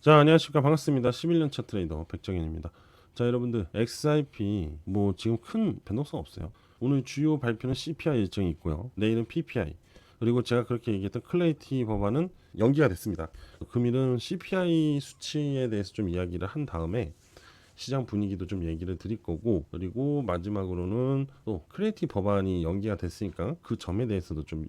자, 안녕하십니까. 반갑습니다. 11년차 트레이더 백정현입니다. 자, 여러분들 XRP 지금 큰 변동성 없어요. 오늘 주요 발표는 CPI 일정이 있고요. 내일은 PPI. 그리고 제가 그렇게 얘기했던 클레이티 법안은 연기가 됐습니다. 금일은 CPI 수치에 대해서 좀 이야기를 한 다음에 시장 분위기도 좀 얘기를 드릴 거고, 그리고 마지막으로는 또 클레이티 법안이 연기가 됐으니까 그 점에 대해서도 좀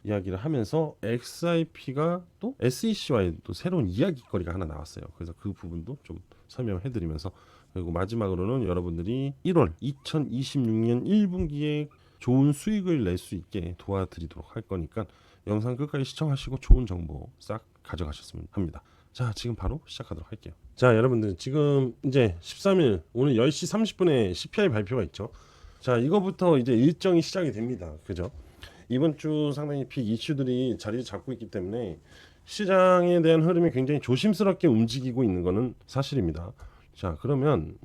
이야기를 하면서 XIP가 또 SEC와의 또 새로운 이야기거리가 하나 나왔어요. 그래서 그 부분도 좀 설명해드리면서, 그리고 마지막으로는 여러분들이 1월 2026년 1분기에 좋은 수익을 낼 수 있게 도와드리도록 할 거니까 영상 끝까지 시청하시고 좋은 정보 싹 가져가셨으면 합니다. 자, 지금 바로 시작하도록 할게요. 자, 여러분들 지금 이제 13일 오늘 10시 30분에 CPI 발표가 있죠. 자, 이거부터 이제 일정이 시작이 됩니다. 그죠? 이번 주 상당히 빅 이슈들이 자리를 잡고 있기 때문에 시장에 대한 흐름이 굉장히 조심스럽게 움직이고 있는 것은 사실입니다. 자, 그러면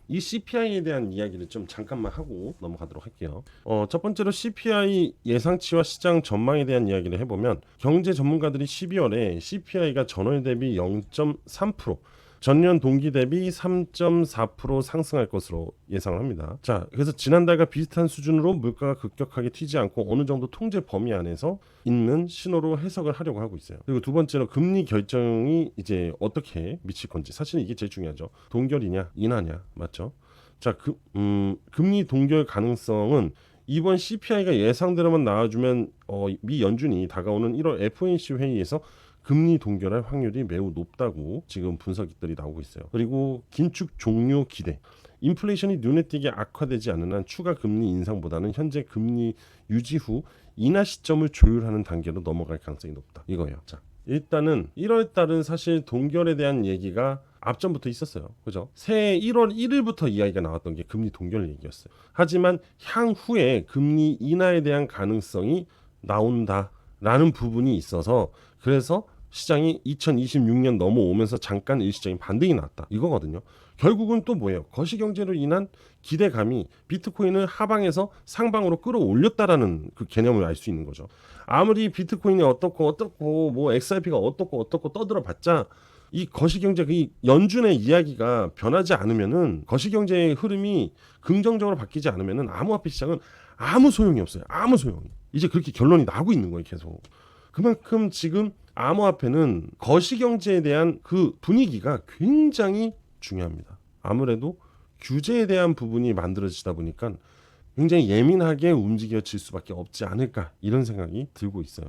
이 CPI에 대한 이야기를 좀 잠깐만 하고 넘어가도록 할게요. 첫 번째로 CPI 예상치와 시장 전망에 대한 이야기를 해보면, 경제 전문가들이 12월에 CPI가 전월 대비 0.3%, 전년 동기 대비 3.4% 상승할 것으로 예상을 합니다. 자, 그래서 지난달과 비슷한 수준으로 물가가 급격하게 튀지 않고 어느 정도 통제 범위 안에서 있는 신호로 해석을 하려고 하고 있어요. 그리고 두 번째로 금리 결정이 이제 어떻게 미칠 건지, 사실 이게 제일 중요하죠. 동결이냐 인하냐, 맞죠? 자, 금리 동결 가능성은 이번 CPI가 예상대로만 나와주면 미 연준이 다가오는 1월 FOMC 회의에서 금리 동결할 확률이 매우 높다고 지금 분석들이 나오고 있어요. 그리고 긴축 종료 기대, 인플레이션이 눈에 띄게 악화되지 않는 한 추가 금리 인상보다는 현재 금리 유지 후 인하 시점을 조율하는 단계로 넘어갈 가능성이 높다, 이거예요. 자, 일단은 1월 달은 사실 동결에 대한 얘기가 앞전부터 있었어요. 그죠? 새해 1월 1일부터 이야기가 나왔던 게 금리 동결 얘기였어요. 하지만 향후에 금리 인하에 대한 가능성이 나온다라는 부분이 있어서, 그래서 시장이 2026년 넘어오면서 잠깐 일시적인 반등이 나왔다, 이거거든요. 결국은 또 뭐예요? 거시경제로 인한 기대감이 비트코인을 하방에서 상방으로 끌어올렸다라는 그 개념을 알 수 있는 거죠. 아무리 비트코인이 어떻고 뭐 XRP가 어떻고 떠들어봤자 이 거시경제, 이 연준의 이야기가 변하지 않으면은, 거시경제의 흐름이 긍정적으로 바뀌지 않으면은 암호화폐 시장은 아무 소용이 없어요. 아무 소용이. 이제 그렇게 결론이 나고 있는 거예요, 계속. 그만큼 지금 암호화폐는 거시경제에 대한 그 분위기가 굉장히 중요합니다. 아무래도 규제에 대한 부분이 만들어지다 보니까 굉장히 예민하게 움직여질 수밖에 없지 않을까, 이런 생각이 들고 있어요.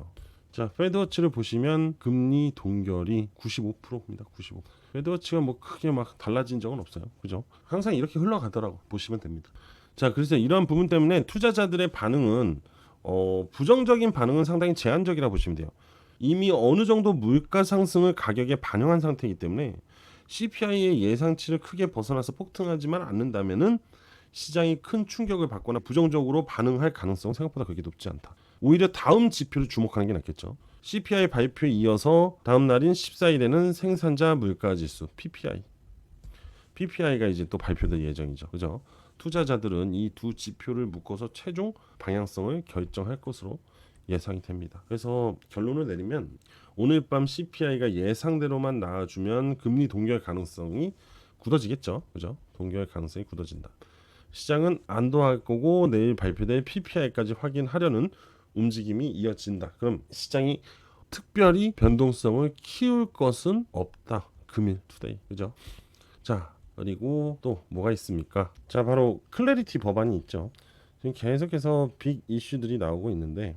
자, 페드워치를 보시면 금리 동결이 95%입니다. 95%. 페드워치가 뭐 크게 막 달라진 적은 없어요. 그죠? 항상 이렇게 흘러가더라고 보시면 됩니다. 자, 그래서 이러한 부분 때문에 투자자들의 반응은 부정적인 반응은 상당히 제한적이라 보시면 돼요. 이미 어느 정도 물가 상승을 가격에 반영한 상태이기 때문에 CPI의 예상치를 크게 벗어나서 폭등하지만 않는다면은 시장이 큰 충격을 받거나 부정적으로 반응할 가능성은 생각보다 그렇게 높지 않다. 오히려 다음 지표를 주목하는 게 낫겠죠. CPI 발표에 이어서 다음 날인 14일에는 생산자 물가 지수 PPI. PPI가 이제 또 발표될 예정이죠. 그죠? 투자자들은 이 두 지표를 묶어서 최종 방향성을 결정할 것으로 예상이 됩니다. 그래서 결론을 내리면 오늘 밤 CPI가 예상대로만 나와주면 금리 동결 가능성이 굳어지겠죠. 그죠? 동결 가능성이 굳어진다. 시장은 안도할 거고 내일 발표될 PPI까지 확인하려는 움직임이 이어진다. 그럼 시장이 특별히 변동성을 키울 것은 없다. 금일 투데이. 그죠? 자, 그리고 또 뭐가 있습니까? 자, 바로 클래리티 법안이 있죠. 지금 계속해서 빅 이슈들이 나오고 있는데,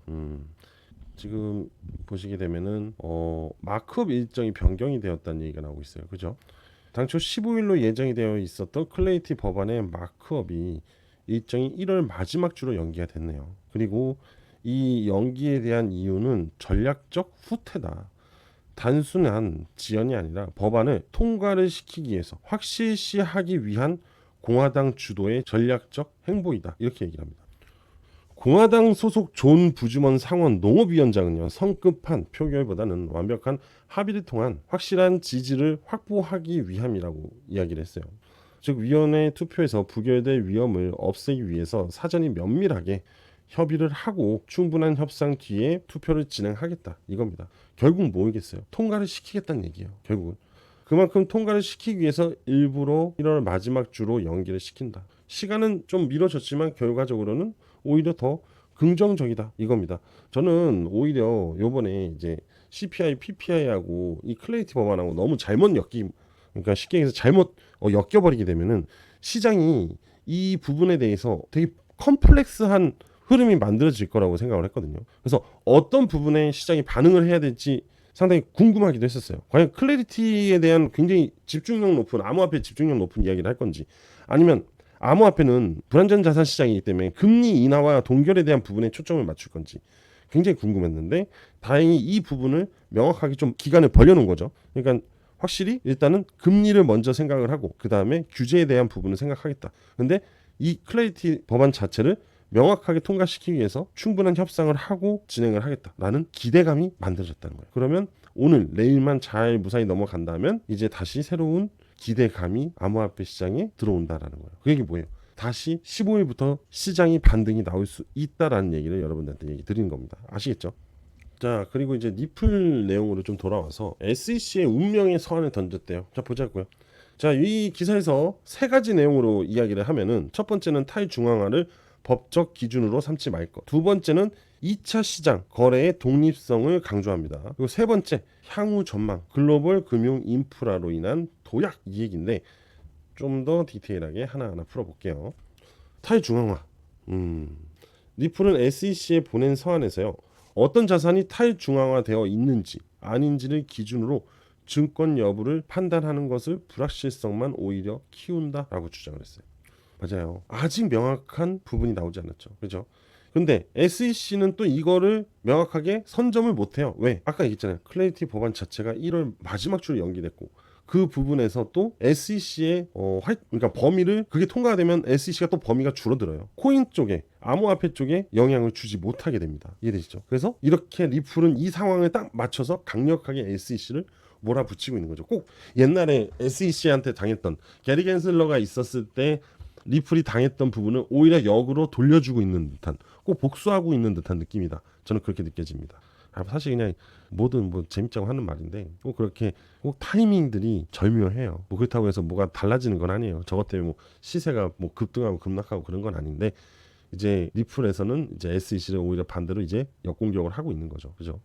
지금 보시게 되면은 마크업 일정이 변경이 되었다는 얘기가 나오고 있어요. 그죠? 당초 15일로 예정이 되어 있었던 클래리티 법안의 마크업이 일정이 1월 마지막 주로 연기가 됐네요. 그리고 이 연기에 대한 이유는 전략적 후퇴다. 단순한 지연이 아니라 법안을 통과를 시키기 위해서 확실시하기 위한 공화당 주도의 전략적 행보이다, 이렇게 얘기를 합니다. 공화당 소속 존 부주먼 상원 농업위원장은요, 성급한 표결보다는 완벽한 합의를 통한 확실한 지지를 확보하기 위함이라고 이야기를 했어요. 즉 위원회 투표에서 부결될 위험을 없애기 위해서 사전이 면밀하게 협의를 하고 충분한 협상 뒤에 투표를 진행하겠다 이겁니다. 결국 뭐겠어요? 통과를 시키겠다는 얘기예요. 결국은 그만큼 통과를 시키기 위해서 일부러 1월 마지막 주로 연기를 시킨다. 시간은 좀 미뤄졌지만 결과적으로는 오히려 더 긍정적이다 이겁니다. 저는 오히려 요번에 이제 CPI, PPI하고 이 클레리티 법안하고 너무 잘못 그러니까 쉽게 얘기해서 잘못 엮여버리게 되면은 시장이 이 부분에 대해서 되게 컴플렉스한 흐름이 만들어질 거라고 생각을 했거든요. 그래서 어떤 부분에 시장이 반응을 해야 될지 상당히 궁금하기도 했었어요. 과연 클래리티에 대한 굉장히 집중력 높은 암호화폐 집중력 높은 이야기를 할 건지, 아니면 암호화폐는 불안전 자산 시장이기 때문에 금리 인하와 동결에 대한 부분에 초점을 맞출 건지 굉장히 궁금했는데, 다행히 이 부분을 명확하게 좀 기간을 벌려놓은 거죠. 그러니까 확실히 일단은 금리를 먼저 생각을 하고 그 다음에 규제에 대한 부분을 생각하겠다. 근데 이 클래리티 법안 자체를 명확하게 통과시키기 위해서 충분한 협상을 하고 진행을 하겠다라는 기대감이 만들어졌다는 거예요. 그러면 오늘 내일만 잘 무사히 넘어간다면 이제 다시 새로운 기대감이 암호화폐 시장에 들어온다라는 거예요. 그 얘기 뭐예요? 다시 15일부터 시장이 반등이 나올 수 있다라는 얘기를 여러분들한테 얘기 드리는 겁니다. 아시겠죠? 자, 그리고 이제 리플 내용으로 좀 돌아와서 SEC의 운명의 서한을 던졌대요. 자, 보자고요. 자, 이 기사에서 세 가지 내용으로 이야기를 하면은, 첫 번째는 탈중앙화를 법적 기준으로 삼지 말 것. 두 번째는 2차 시장 거래의 독립성을 강조합니다. 그리고 세 번째, 향후 전망, 글로벌 금융 인프라로 인한 도약, 이 얘기인데 좀 더 디테일하게 하나하나 풀어볼게요. 탈중앙화. 리플은 SEC에 보낸 서한에서요, 어떤 자산이 탈중앙화되어 있는지 아닌지를 기준으로 증권 여부를 판단하는 것을 불확실성만 오히려 키운다라고 주장을 했어요. 맞아요. 아직 명확한 부분이 나오지 않았죠. 그죠? 근데 SEC는 또 이거를 명확하게 선점을 못해요. 왜? 아까 얘기했잖아요. 클래리티 법안 자체가 1월 마지막 주로 연기됐고, 그 부분에서 또 SEC의 그러니까 범위를, 그게 통과가 되면 SEC가 또 범위가 줄어들어요. 코인 쪽에, 암호화폐 쪽에 영향을 주지 못하게 됩니다. 이해되시죠? 그래서 이렇게 리플은 이 상황을 딱 맞춰서 강력하게 SEC를 몰아붙이고 있는 거죠. 꼭 옛날에 SEC한테 당했던, 게리 겐슬러가 있었을 때 리플이 당했던 부분을 오히려 역으로 돌려주고 있는 듯한, 꼭 복수하고 있는 듯한 느낌이다. 저는 그렇게 느껴집니다. 사실 그냥 뭐든 뭐 재밌자고 하는 말인데, 꼭 그렇게 꼭 타이밍들이 절묘해요. 뭐 그렇다고 해서 뭐가 달라지는 건 아니에요. 저것 때문에 뭐 시세가 뭐 급등하고 급락하고 그런 건 아닌데, 이제 리플에서는 이제 SEC를 오히려 반대로 이제 역공격을 하고 있는 거죠. 그죠?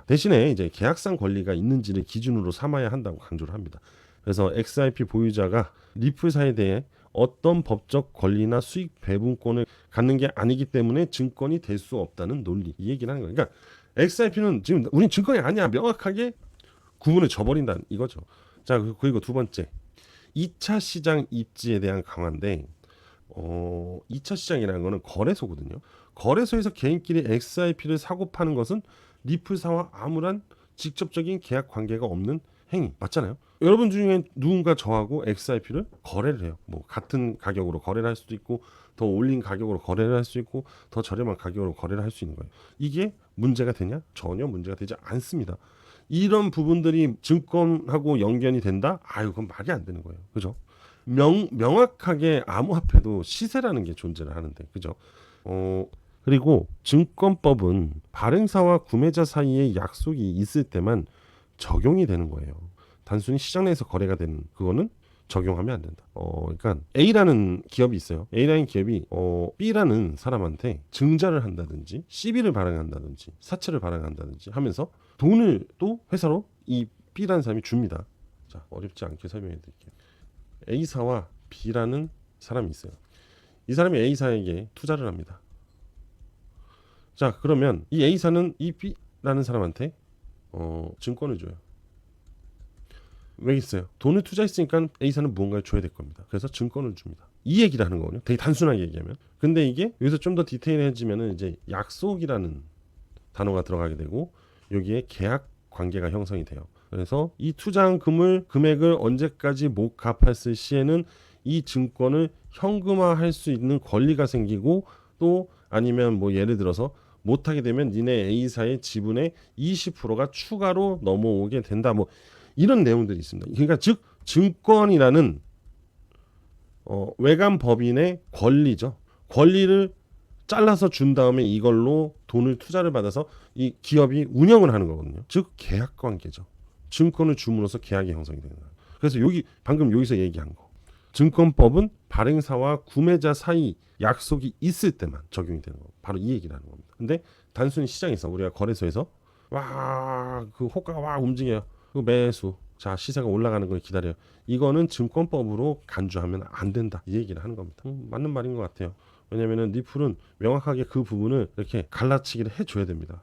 대신에 이제 계약상 권리가 있는지를 기준으로 삼아야 한다고 강조를 합니다. 그래서 XRP 보유자가 리플사에 대해 어떤 법적 권리나 수익 배분권을 갖는 게 아니기 때문에 증권이 될 수 없다는 논리, 이 얘기를 하는 거예요. 그러니까 XRP는 지금 우린 증권이 아니야, 명확하게 구분을 져버린다는 이거죠. 자, 그리고 두 번째, 2차 시장 입지에 대한 강화인데, 2차 시장이라는 거는 거래소거든요. 거래소에서 개인끼리 XRP를 사고 파는 것은 리플사와 아무런 직접적인 계약 관계가 없는 행위, 맞잖아요. 여러분 중에 누군가 저하고 XRP를 거래를 해요. 뭐 같은 가격으로 거래를 할 수도 있고, 더 올린 가격으로 거래를 할 수 있고, 더 저렴한 가격으로 거래를 할 수 있는 거예요. 이게 문제가 되냐? 전혀 문제가 되지 않습니다. 이런 부분들이 증권하고 연결이 된다? 그건 말이 안 되는 거예요. 그죠? 명확하게 암호화폐도 시세라는 게 존재를 하는데, 그죠? 그리고 증권법은 발행사와 구매자 사이에 약속이 있을 때만 적용이 되는 거예요. 단순히 시장 내에서 거래가 되는 그거는 적용하면 안 된다. 그러니까 A라는 기업이 있어요. A라는 기업이 B라는 사람한테 증자를 한다든지 시비를 발행한다든지 사채를 발행한다든지 하면서 돈을 또 회사로 이 B라는 사람이 줍니다. 자, 어렵지 않게 설명해 드릴게요. A사와 B라는 사람이 있어요. 이 사람이 A사에게 투자를 합니다. 자, 그러면 이 A사는 이 B라는 사람한테 증권을 줘요. 왜 있어요? 돈을 투자했으니까 A사는 무언가를 줘야 될 겁니다. 그래서 증권을 줍니다. 이 얘기를 하는 거거든요. 되게 단순하게 얘기하면. 근데 이게 여기서 좀 더 디테일해지면은 이제 약속이라는 단어가 들어가게 되고, 여기에 계약 관계가 형성이 돼요. 그래서 이 투자한 금액을 언제까지 못 갚았을 시에는 이 증권을 현금화할 수 있는 권리가 생기고, 또 아니면 뭐 예를 들어서 못하게 되면 니네 A사의 지분의 20%가 추가로 넘어오게 된다. 뭐 이런 내용들이 있습니다. 그러니까 즉 증권이라는 외관 법인의 권리죠. 권리를 잘라서 준 다음에 이걸로 돈을 투자를 받아서 이 기업이 운영을 하는 거거든요. 즉 계약 관계죠. 증권을 줌으로써 계약이 형성이 되는 거예요. 그래서 여기 방금 여기서 얘기한 거, 증권법은 발행사와 구매자 사이 약속이 있을 때만 적용이 되는 거. 바로 이 얘기를 하는 겁니다. 근데 단순히 시장에서 우리가 거래소에서 와 그 호가가 와 움직여요. 그 매수, 자 시세가 올라가는 걸 기다려요. 이거는 증권법으로 간주하면 안 된다. 이 얘기를 하는 겁니다. 맞는 말인 것 같아요. 왜냐면은 리플은 명확하게 그 부분을 이렇게 갈라치기를 해줘야 됩니다.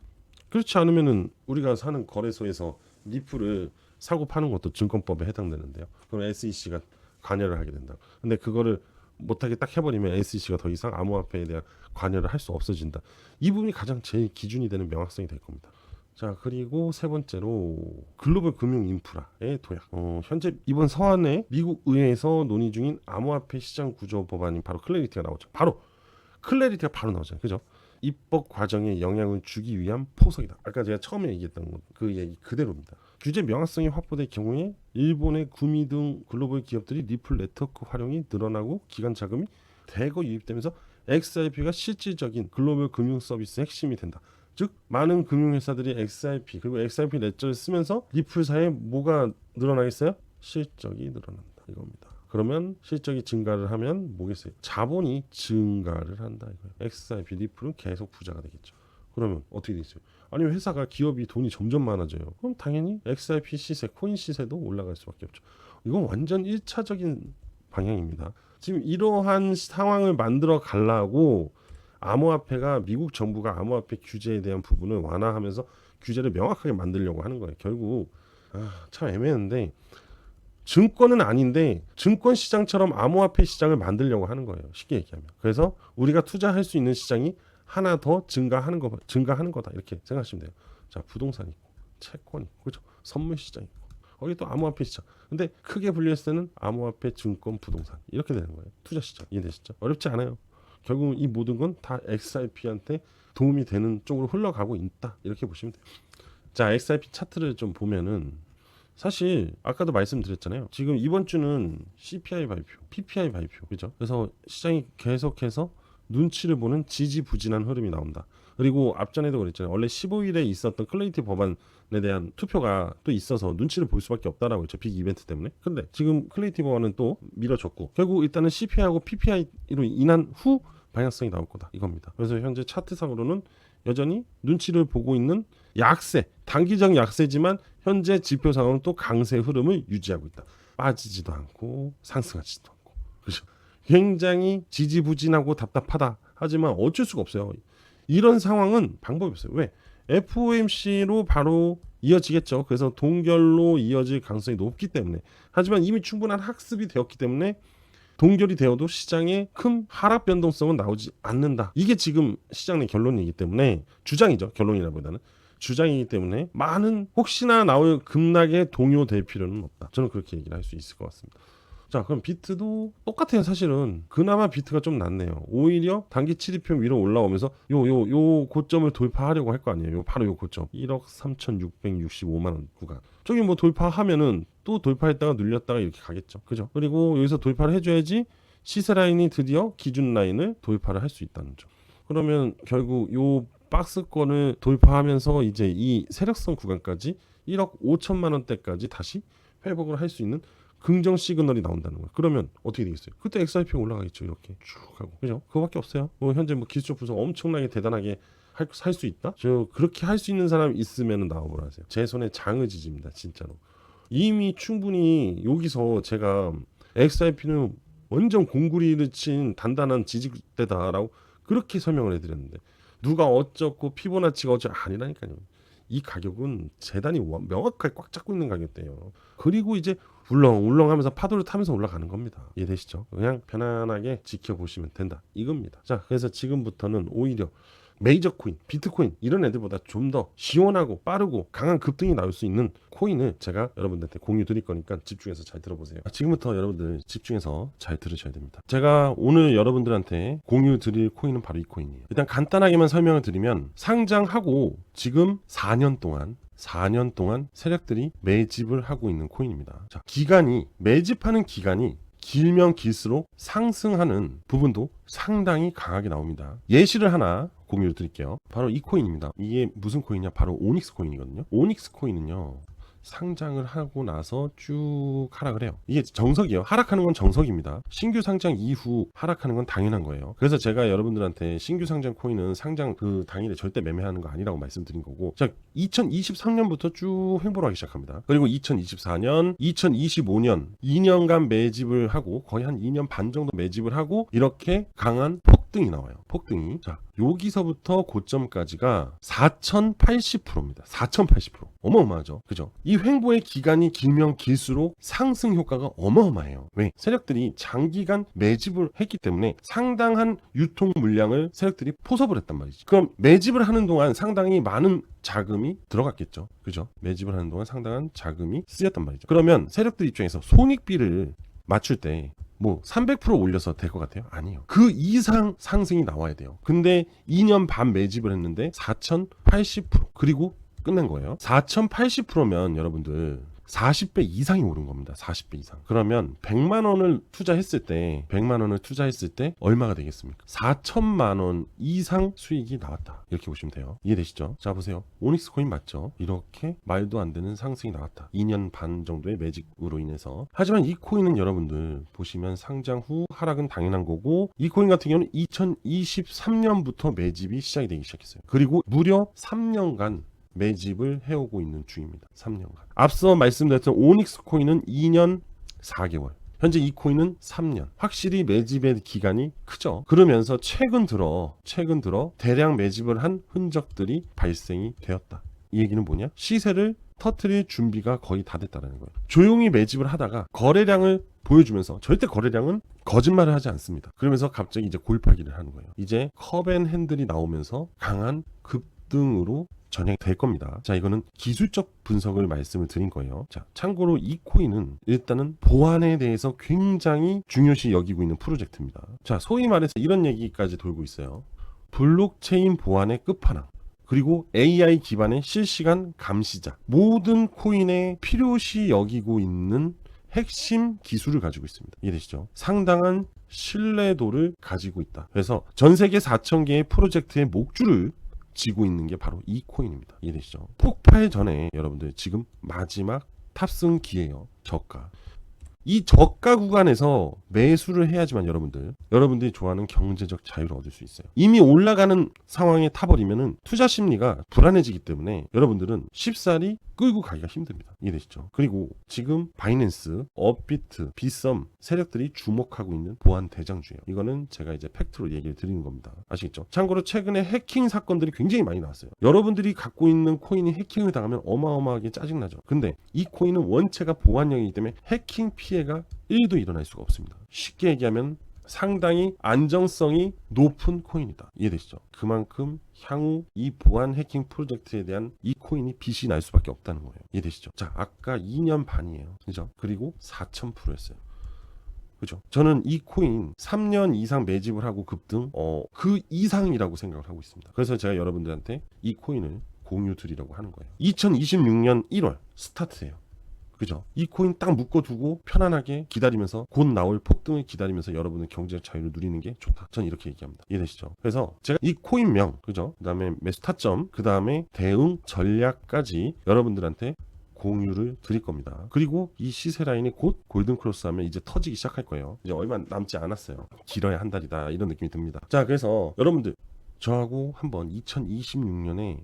그렇지 않으면은 우리가 사는 거래소에서 리플을 사고 파는 것도 증권법에 해당되는데요. 그럼 SEC가 관여를 하게 된다. 근데 그거를 못하게 딱 해버리면 SEC가 더 이상 암호화폐에 대한 관여를 할 수 없어진다. 이 부분이 가장 제일 기준이 되는 명확성이 될 겁니다. 자, 그리고 세 번째로 글로벌 금융 인프라의 도약. 현재 이번 서한에 미국 의회에서 논의 중인 암호화폐 시장 구조 법안이 바로 클래리티가 나오죠. 클래리티가 바로 나오잖아요. 그죠? 입법 과정에 영향을 주기 위한 포석이다. 아까 제가 처음에 얘기했던 그 얘기 그대로입니다. 규제 명확성이 확보될 경우에 일본의 구미 등 글로벌 기업들이 리플 네트워크 활용이 늘어나고 기관 자금이 대거 유입되면서 XRP가 실질적인 글로벌 금융 서비스의 핵심이 된다. 즉 많은 금융회사들이 XRP 그리고 XRP 레저를 쓰면서 리플사에 뭐가 늘어나겠어요? 실적이 늘어난다 이겁니다. 그러면 실적이 증가를 하면 뭐겠어요? 자본이 증가를 한다 이거예요. XRP 리플은 계속 부자가 되겠죠. 그러면 어떻게 되겠어요? 아니면 회사가 기업이 돈이 점점 많아져요. 그럼 당연히 XRP 시세, 코인 시세도 올라갈 수밖에 없죠. 이건 완전 1차적인 방향입니다. 지금 이러한 상황을 만들어 가려고 암호화폐가 미국 정부가 암호화폐 규제에 대한 부분을 완화하면서 규제를 명확하게 만들려고 하는 거예요. 결국 참 애매한데 증권은 아닌데 증권 시장처럼 암호화폐 시장을 만들려고 하는 거예요. 쉽게 얘기하면. 그래서 우리가 투자할 수 있는 시장이 하나 더 증가하는 거다 이렇게 생각하시면 돼요. 자, 부동산 있고 채권 있고 그렇죠? 선물 시장 있고 거기 또 암호화폐 시장. 근데 크게 분류했을 때는 암호화폐, 증권, 부동산 이렇게 되는 거예요. 투자 시장 이해되시죠? 어렵지 않아요. 결국 이 모든 건 다 XRP한테 도움이 되는 쪽으로 흘러가고 있다 이렇게 보시면 돼요. 자, XRP 차트를 좀 보면은 사실 아까도 말씀드렸잖아요. 지금 이번 주는 CPI 발표, PPI 발표, 그죠? 그래서 시장이 계속해서 눈치를 보는 지지부진한 흐름이 나온다. 그리고 앞전에도 그랬잖아요. 원래 15일에 있었던 클래리티 법안에 대한 투표가 또 있어서 눈치를 볼 수밖에 없다라고 했죠. 빅 이벤트 때문에. 근데 지금 클래리티 법안은 또 미뤄졌고 결국 일단은 CPI하고 PPI로 인한 후 방향성이 나올 거다 이겁니다. 그래서 현재 차트상으로는 여전히 눈치를 보고 있는 약세, 단기적 약세지만 현재 지표상으로는 또 강세 흐름을 유지하고 있다. 빠지지도 않고 상승하지도 않고. 그렇죠. 굉장히 지지부진하고 답답하다. 하지만 어쩔 수가 없어요. 이런 상황은 방법이 없어요. 왜? FOMC로 바로 이어지겠죠. 그래서 동결로 이어질 가능성이 높기 때문에. 하지만 이미 충분한 학습이 되었기 때문에 동결이 되어도 시장에 큰 하락 변동성은 나오지 않는다. 이게 지금 시장의 결론이기 때문에 주장이죠. 결론이라기보다는 주장이기 때문에 많은 혹시나 나올 급락에 동요될 필요는 없다. 저는 그렇게 얘기를 할 수 있을 것 같습니다. 자, 그럼 비트도 똑같아요. 사실은 그나마 비트가 좀 낫네요. 오히려 단기 7일평 위로 올라오면서 요 고점을 돌파하려고 할 거 아니에요. 바로 요 고점 1억 3,665만 원 구간. 저기 뭐 돌파하면은 또 돌파했다가 눌렸다가 이렇게 가겠죠. 그죠? 그리고 여기서 돌파를 해줘야지 시세 라인이 드디어 기준 라인을 돌파를 할 수 있다는 점. 그러면 결국 요 박스권을 돌파하면서 이제 이 세력성 구간까지 1억 5천만 원대까지 다시 회복을 할 수 있는 긍정 시그널이 나온다는 거예요. 그러면 어떻게 되겠어요? 그때 XRP가 올라가겠죠. 이렇게 쭉 하고. 그죠? 그거밖에 없어요. 뭐 현재 뭐 기술적 분석 엄청나게 대단하게 살 수 있다? 저 그렇게 할 수 있는 사람 있으면 나와보라 하세요. 제 손에 장의지지입니다. 진짜로. 이미 충분히 여기서 제가 XRP는 완전 공구리를 친 단단한 지지대다라고 그렇게 설명을 해드렸는데 누가 어쩌고 피보나치가 어쩌고 아니라니까요. 이 가격은 재단이 명확하게 꽉 잡고 있는 가격대예요. 그리고 이제 울렁울렁하면서 파도를 타면서 올라가는 겁니다. 이해되시죠? 그냥 편안하게 지켜보시면 된다. 이겁니다. 자, 그래서 지금부터는 오히려 메이저 코인, 비트코인 이런 애들보다 좀 더 시원하고 빠르고 강한 급등이 나올 수 있는 코인을 제가 여러분들한테 공유 드릴 거니까 집중해서 잘 들어보세요. 지금부터 여러분들 집중해서 잘 들으셔야 됩니다. 제가 오늘 여러분들한테 공유 드릴 코인은 바로 이 코인이에요. 일단 간단하게만 설명을 드리면 상장하고 지금 4년 동안 세력들이 매집을 하고 있는 코인입니다. 자, 매집하는 기간이 길면 길수록 상승하는 부분도 상당히 강하게 나옵니다. 예시를 하나 공유를 드릴게요. 바로 이 코인입니다. 이게 무슨 코인이냐? 바로 오닉스 코인이거든요. 오닉스 코인은요, 상장을 하고 나서 쭉 하락을 해요. 이게 정석이에요. 하락하는 건 정석입니다. 신규 상장 이후 하락하는 건 당연한 거예요. 그래서 제가 여러분들한테 신규 상장 코인은 상장 그 당일에 절대 매매하는 거 아니라고 말씀드린 거고, 자, 2023년부터 쭉 횡보를 하기 시작합니다. 그리고 2024년, 2025년 2년간 매집을 하고 거의 한 2년 반 정도 매집을 하고 이렇게 강한 폭등이 나와요. 폭등이. 자, 여기서부터 고점까지가 4080%입니다. 4080%. 어마어마하죠. 그죠? 이 횡보의 기간이 길면 길수록 상승 효과가 어마어마해요. 왜? 세력들이 장기간 매집을 했기 때문에 상당한 유통 물량을 세력들이 포섭을 했단 말이지. 그럼 매집을 하는 동안 상당히 많은 자금이 들어갔겠죠. 그죠? 매집을 하는 동안 상당한 자금이 쓰였단 말이죠. 그러면 세력들 입장에서 손익비를 맞출 때 뭐 300% 올려서 될 것 같아요? 아니요. 그 이상 상승이 나와야 돼요. 근데 2년 반 매집을 했는데 4080% 그리고 끝난 거예요. 4080%면 여러분들 40배 이상이 오른 겁니다. 40배 이상. 그러면 100만 원을 투자했을 때 얼마가 되겠습니까? 4천만 원 이상 수익이 나왔다. 이렇게 보시면 돼요. 이해되시죠? 자, 보세요. 오닉스 코인 맞죠? 이렇게 말도 안 되는 상승이 나왔다. 2년 반 정도의 매직으로 인해서. 하지만 이 코인은 여러분들 보시면 상장 후 하락은 당연한 거고, 이 코인 같은 경우는 2023년부터 매집이 시작이 되기 시작했어요. 그리고 무려 3년간 매집을 해오고 있는 중입니다. 3년간. 앞서 말씀드렸던 오닉스 코인은 2년 4개월. 현재 이 코인은 3년. 확실히 매집의 기간이 크죠. 그러면서 최근 들어 대량 매집을 한 흔적들이 발생이 되었다. 이 얘기는 뭐냐? 시세를 터트릴 준비가 거의 다 됐다는 거예요. 조용히 매집을 하다가 거래량을 보여주면서, 절대 거래량은 거짓말을 하지 않습니다. 그러면서 갑자기 이제 골파기를 하는 거예요. 이제 컵앤핸들이 나오면서 강한 급등으로 전향될 겁니다. 자, 이거는 기술적 분석을 말씀을 드린 거예요. 자, 참고로 이 코인은 일단은 보안에 대해서 굉장히 중요시 여기고 있는 프로젝트입니다. 자, 소위 말해서 이런 얘기까지 돌고 있어요. 블록체인 보안의 끝판왕, 그리고 AI 기반의 실시간 감시자, 모든 코인에 필요시 여기고 있는 핵심 기술을 가지고 있습니다. 이해되시죠? 상당한 신뢰도를 가지고 있다. 그래서 전 세계 4,000개의 프로젝트의 목줄을 지고 있는 게 바로 이 코인입니다. 이해되시죠? 폭발 전에 여러분들 지금 마지막 탑승 기회예요. 저가. 이 저가 구간에서 매수를 해야지만 여러분들이 좋아하는 경제적 자유를 얻을 수 있어요. 이미 올라가는 상황에 타버리면은 투자 심리가 불안해지기 때문에 여러분들은 쉽사리 끌고 가기가 힘듭니다. 이해되시죠? 그리고 지금 바이낸스, 업비트, 빗썸 세력들이 주목하고 있는 보안 대장주예요. 이거는 제가 이제 팩트로 얘기를 드리는 겁니다. 아시겠죠? 참고로 최근에 해킹 사건들이 굉장히 많이 나왔어요. 여러분들이 갖고 있는 코인이 해킹을 당하면 어마어마하게 짜증나죠. 근데 이 코인은 원체가 보안형이기 때문에 해킹 피해가 1도 일어날 수가 없습니다. 쉽게 얘기하면 상당히 안정성이 높은 코인이다. 이해되시죠? 그만큼 향후 이 보안 해킹 프로젝트에 대한 이 코인이 빚이 날 수밖에 없다는 거예요. 이해되시죠? 자, 아까 2년 반이에요. 그죠? 그리고 4000%였어요. 그죠? 저는 이 코인 3년 이상 매집을 하고 급등, 그 이상이라고 생각을 하고 있습니다. 그래서 제가 여러분들한테 이 코인을 공유 드리려고 하는 거예요. 2026년 1월 스타트예요. 그죠? 이 코인 딱 묶어두고 편안하게 기다리면서 곧 나올 폭등을 기다리면서 여러분의 경제적 자유를 누리는 게 좋다. 전 이렇게 얘기합니다. 이해되시죠? 그래서 제가 이 코인명, 그죠? 그 다음에 매수 타점, 그 다음에 대응 전략까지 여러분들한테 공유를 드릴 겁니다. 그리고 이 시세 라인이 곧 골든 크로스 하면 이제 터지기 시작할 거예요. 이제 얼마 남지 않았어요. 길어야 한 달이다. 이런 느낌이 듭니다. 자, 그래서 여러분들 저하고 한번 2026년에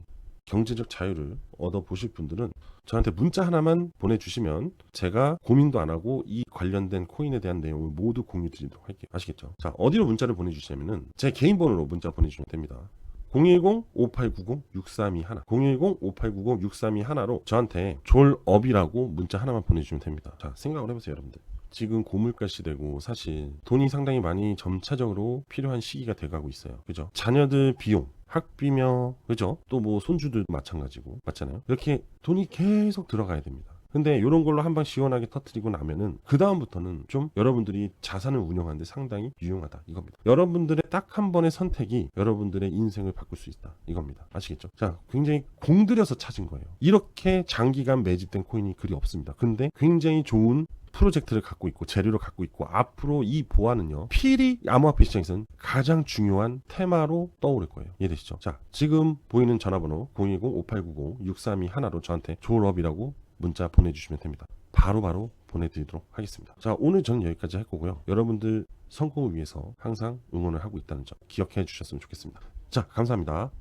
경제적 자유를 얻어보실 분들은 저한테 문자 하나만 보내주시면 제가 고민도 안 하고 이 관련된 코인에 대한 내용을 모두 공유 드리도록 할게요. 아시겠죠? 자, 어디로 문자를 보내주시냐면은 제 개인 번호로 문자 보내주시면 됩니다. 010-5890-6321 010-5890-6321로 저한테 졸업이라고 문자 하나만 보내주시면 됩니다. 자, 생각을 해보세요, 여러분들. 지금 고물가 시대고 사실 돈이 상당히 많이 점차적으로 필요한 시기가 돼가고 있어요. 그죠? 자녀들 비용, 학비며, 그죠? 또 뭐 손주들도 마찬가지고, 맞잖아요? 이렇게 돈이 계속 들어가야 됩니다. 근데 이런 걸로 한방 시원하게 터뜨리고 나면은 그 다음부터는 좀 여러분들이 자산을 운영하는데 상당히 유용하다, 이겁니다. 여러분들의 딱 한 번의 선택이 여러분들의 인생을 바꿀 수 있다, 이겁니다. 아시겠죠? 자, 굉장히 공들여서 찾은 거예요. 이렇게 장기간 매집된 코인이 그리 없습니다. 근데 굉장히 좋은 프로젝트를 갖고 있고 재료를 갖고 있고 앞으로 이 보안은요 필히 암호화폐 시장에서는 가장 중요한 테마로 떠오를 거예요. 이해되시죠? 자, 지금 보이는 전화번호 010-5890-6321로 저한테 졸업이라고 문자 보내주시면 됩니다. 바로바로 보내드리도록 하겠습니다. 자, 오늘 저는 여기까지 할 거고요. 여러분들 성공을 위해서 항상 응원을 하고 있다는 점 기억해 주셨으면 좋겠습니다. 자, 감사합니다.